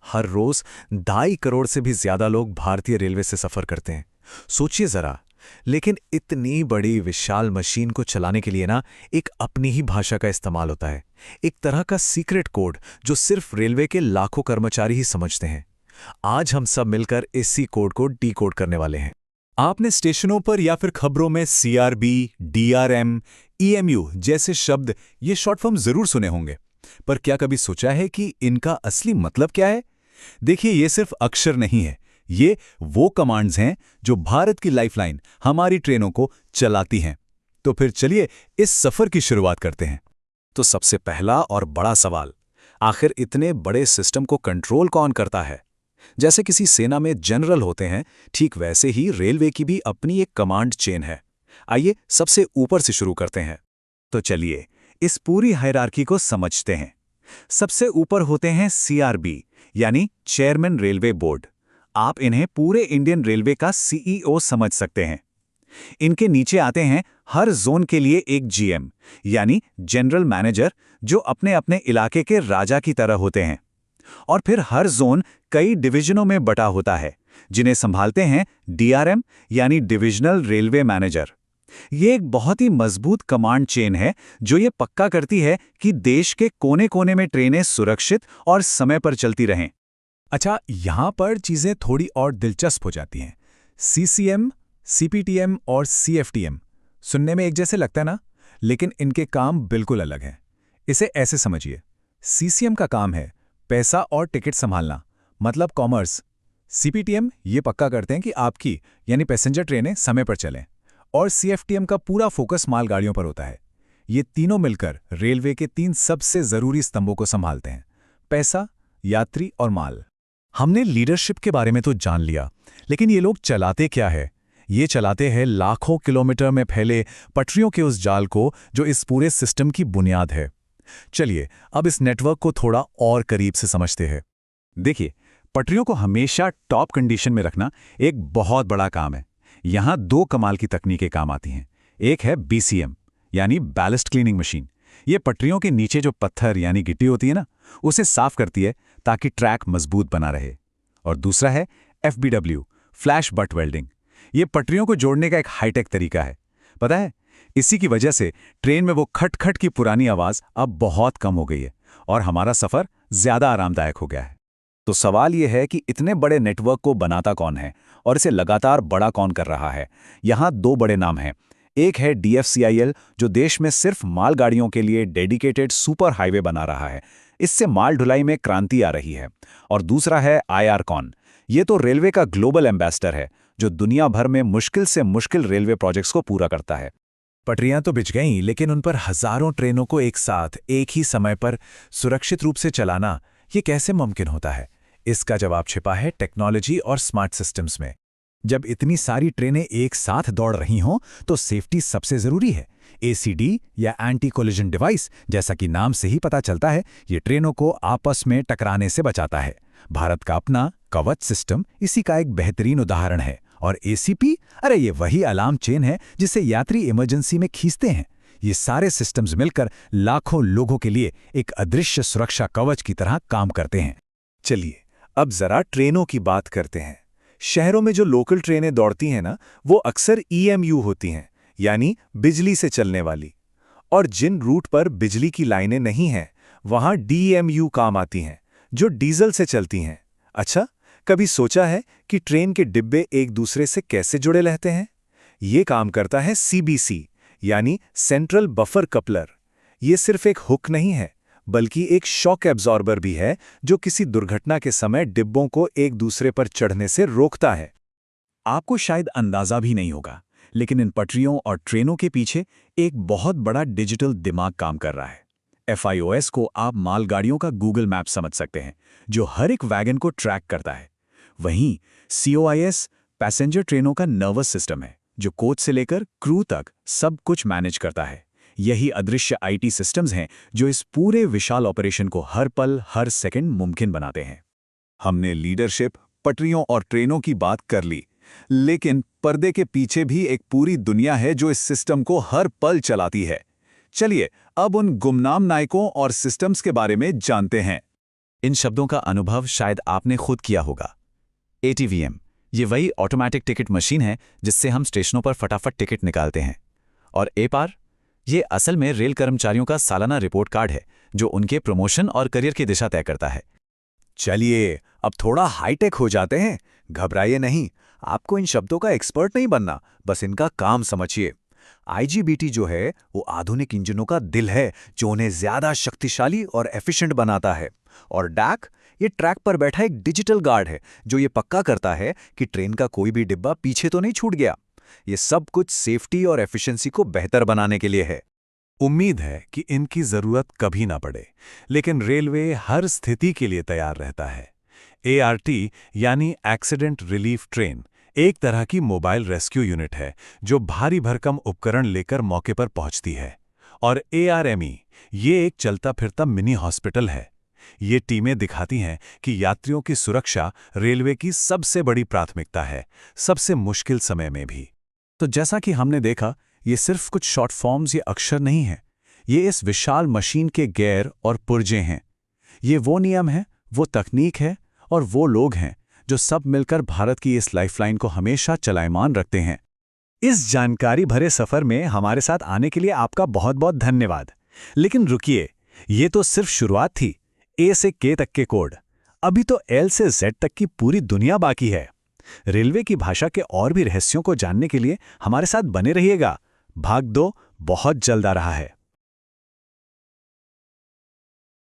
हर रोज 2.5 करोड़ से भी ज्यादा लोग भारतीय रेलवे से सफर करते हैं। सोचिए जरा। लेकिन इतनी बड़ी विशाल मशीन को चलाने के लिए ना एक अपनी ही भाषा का इस्तेमाल होता है। एक तरह का सीक्रेट कोड जो सिर्फ रेलवे के लाखों कर्मचारी ही समझते हैं। आज हम सब मिलकर इसी कोड को डीकोड करने वाले हैं। आपने स्टेशनों पर या फिर खबरों में सीआरबी, डीआरएम, ईएमयू जैसे शब्द, ये शॉर्ट फॉर्म जरूर सुने होंगे। पर क्या कभी सोचा है कि इनका असली मतलब क्या है? देखिए, ये सिर्फ अक्षर नहीं है। ये वो कमांड्स हैं जो भारत की लाइफलाइन, हमारी ट्रेनों को चलाती हैं। तो फिर चलिए इस सफर की शुरुआत करते हैं। तो सबसे पहला और बड़ा सवाल, आखिर इतने बड़े सिस्टम को कंट्रोल कौन करता है? जैसे किसी सेना में जनरल होते हैं, ठीक वैसे ही रेलवे की भी अपनी एक कमांड चेन है। आइए सबसे ऊपर से शुरू करते हैं। तो चलिए इस पूरी हायरार्की को समझते हैं। सबसे ऊपर होते हैं सीआरबी, यानी चेयरमैन रेलवे बोर्ड। आप इन्हें पूरे इंडियन रेलवे का सीईओ समझ सकते हैं। इनके नीचे आते हैं हर जोन के लिए एक जीएम, यानी जनरल मैनेजर, जो अपने अपने इलाके के राजा की तरह होते हैं। और फिर हर जोन कई डिवीजनों में बटा होता है, जिन्हें संभालते हैं डीआरएम, यानी डिविजनल रेलवे मैनेजर। ये एक बहुत ही मजबूत कमांड चेन है जो ये पक्का करती है कि देश के कोने कोने में ट्रेनें सुरक्षित और समय पर चलती रहें। अच्छा, यहां पर चीजें थोड़ी और दिलचस्प हो जाती हैं। सीसीएम, सीपीटीएम और सीएफटीएम सुनने में एक जैसे लगता है ना, लेकिन इनके काम बिल्कुल अलग हैं। इसे ऐसे समझिए, सीसीएम का काम है पैसा और टिकट संभालना, मतलब कॉमर्स। सीपीटीएम ये पक्का करते हैं कि आपकी यानी पैसेंजर ट्रेनें समय पर चलें। और सीएफटीएम का पूरा फोकस मालगाड़ियों पर होता है। ये तीनों मिलकर रेलवे के 3 सबसे जरूरी स्तंभों को संभालते हैं: पैसा, यात्री और माल। हमने लीडरशिप के बारे में तो जान लिया, लेकिन ये लोग चलाते क्या है? ये चलाते हैं लाखों किलोमीटर में फैले पटरियों के उस जाल को जो इस पूरे सिस्टम की बुनियाद है। चलिए अब इस नेटवर्क को थोड़ा और करीब से समझते हैं। देखिए, पटरियों को हमेशा टॉप कंडीशन में रखना एक बहुत बड़ा काम है। यहां 2 कमाल की तकनीकें काम आती हैं। एक है बीसीएम, यानी बैलेस्ट क्लीनिंग मशीन। ये पटरियों के नीचे जो पत्थर यानी गिट्टी होती है ना, उसे साफ करती है ताकि ट्रैक मजबूत बना रहे। और दूसरा है एफबीडब्ल्यू, फ्लैश बट वेल्डिंग। ये पटरियों को जोड़ने का एक हाईटेक तरीका है। पता है, इसी की वजह से ट्रेन में वो खटखट की पुरानी आवाज अब बहुत कम हो गई है और हमारा सफर ज्यादा आरामदायक हो गया है। तो सवाल यह है कि इतने बड़े नेटवर्क को बनाता कौन है और इसे लगातार बड़ा कौन कर रहा है? यहाँ 2 बड़े नाम हैं। एक है डीएफसीआईएल, जो देश में सिर्फ मालगाड़ियों के लिए डेडिकेटेड सुपर हाईवे बना रहा है। इससे माल ढुलाई में क्रांति आ रही है। और दूसरा है आईआरकॉन। ये तो रेलवे का ग्लोबल एम्बेसडर है, जो दुनिया भर में मुश्किल से मुश्किल रेलवे प्रोजेक्ट्स को पूरा करता है। पटरियां तो बिछ गईं, लेकिन उन पर हजारों ट्रेनों को एक साथ एक ही समय पर सुरक्षित रूप से चलाना, ये कैसे मुमकिन होता है? इसका जवाब छिपा है टेक्नोलॉजी और स्मार्ट सिस्टम्स में। जब इतनी सारी ट्रेनें एक साथ दौड़ रही हों, तो सेफ्टी सबसे जरूरी है। एसीडी या एंटी कोलिजन डिवाइस, जैसा कि नाम से ही पता चलता है, ये ट्रेनों को आपस में टकराने से बचाता है। भारत का अपना कवच सिस्टम इसी का एक बेहतरीन उदाहरण है। और एसीपी, अरे ये वही अलार्म चेन है जिसे यात्री इमरजेंसी में खींचते हैं। ये सारे सिस्टम्स मिलकर लाखों लोगों के लिए एक अदृश्य सुरक्षा कवच की तरह काम करते हैं। चलिए अब जरा ट्रेनों की बात करते हैं। शहरों में जो लोकल ट्रेनें दौड़ती हैं ना, वो अक्सर ईएमयू होती हैं, यानी बिजली से चलने वाली। और जिन रूट पर बिजली की लाइनें नहीं हैं, वहां डीएमयू काम आती हैं, जो डीजल से चलती हैं। अच्छा, कभी सोचा है कि ट्रेन के डिब्बे एक दूसरे से कैसे जुड़े रहते हैं? ये काम करता है सीबीसी, यानी सेंट्रल बफर कपलर। ये सिर्फ एक हुक नहीं है, बल्कि एक शॉक एब्जॉर्बर भी है, जो किसी दुर्घटना के समय डिब्बों को एक दूसरे पर चढ़ने से रोकता है। आपको शायद अंदाजा भी नहीं होगा, लेकिन इन पटरियों और ट्रेनों के पीछे एक बहुत बड़ा डिजिटल दिमाग काम कर रहा है। एफआईओएस को आप मालगाड़ियों का गूगल मैप समझ सकते हैं, जो हर एक वैगन को ट्रैक करता है। वहीं सीओआईएस पैसेंजर ट्रेनों का नर्वस सिस्टम है, जो कोच से लेकर क्रू तक सब कुछ मैनेज करता है। यही अदृश्य आईटी सिस्टम्स हैं जो इस पूरे विशाल ऑपरेशन को हर पल हर सेकंड मुमकिन बनाते हैं। हमने लीडरशिप, पटरियों और ट्रेनों की बात कर ली, लेकिन पर्दे के पीछे भी एक पूरी दुनिया है जो इस सिस्टम को हर पल चलाती है। चलिए अब उन गुमनाम नायकों और सिस्टम्स के बारे में जानते हैं। इन शब्दों का अनुभव शायद आपने खुद किया होगा। ATVM, ये वही ऑटोमेटिक टिकट मशीन है जिससे हम स्टेशनों पर फटाफट टिकट निकालते हैं। और APAR, ये असल में रेल कर्मचारियों का सालाना रिपोर्ट कार्ड है जो उनके प्रमोशन और करियर की दिशा तय करता है। चलिए अब थोड़ा हाईटेक हो जाते हैं। घबराइए नहीं, आपको इन शब्दों का एक्सपर्ट नहीं बनना, बस इनका काम समझिए। IGBT जो है वो आधुनिक इंजनों का दिल है जो उन्हें ज्यादा शक्तिशाली और एफिशिएंट बनाता है। और DAC, ये ट्रैक पर बैठा एक डिजिटल गार्ड है जो ये पक्का करता है कि ट्रेन का कोई भी डिब्बा पीछे तो नहीं छूट गया। ये सब कुछ सेफ्टी और एफिशिएंसी को बेहतर बनाने के लिए है। उम्मीद है कि इनकी जरूरत कभी ना पड़े, लेकिन रेलवे हर स्थिति के लिए तैयार रहता है। ART यानी एक्सीडेंट रिलीफ ट्रेन एक तरह की मोबाइल रेस्क्यू यूनिट है जो भारी भरकम उपकरण लेकर मौके पर पहुंचती है। और ARME, ये एक चलता फिरता मिनी हॉस्पिटल है। ये टीमें दिखाती हैं कि यात्रियों की सुरक्षा रेलवे की सबसे बड़ी प्राथमिकता है, सबसे मुश्किल समय में भी। तो जैसा कि हमने देखा, ये सिर्फ कुछ शॉर्ट फॉर्म्स या अक्षर नहीं हैं। ये इस विशाल मशीन के गेयर और पुर्जे हैं। ये वो नियम हैं, वो तकनीक है और वो लोग हैं जो सब मिलकर भारत की इस लाइफलाइन को हमेशा चलायमान रखते हैं। इस जानकारी भरे सफर में हमारे साथ आने के लिए आपका बहुत बहुत धन्यवाद। लेकिन रुकिए, ये तो सिर्फ शुरुआत थी। A से K तक के कोड, अभी तो L से Z तक की पूरी दुनिया बाकी है। रेलवे की भाषा के और भी रहस्यों को जानने के लिए हमारे साथ बने रहिएगा। भाग 2 बहुत जल्द आ रहा है।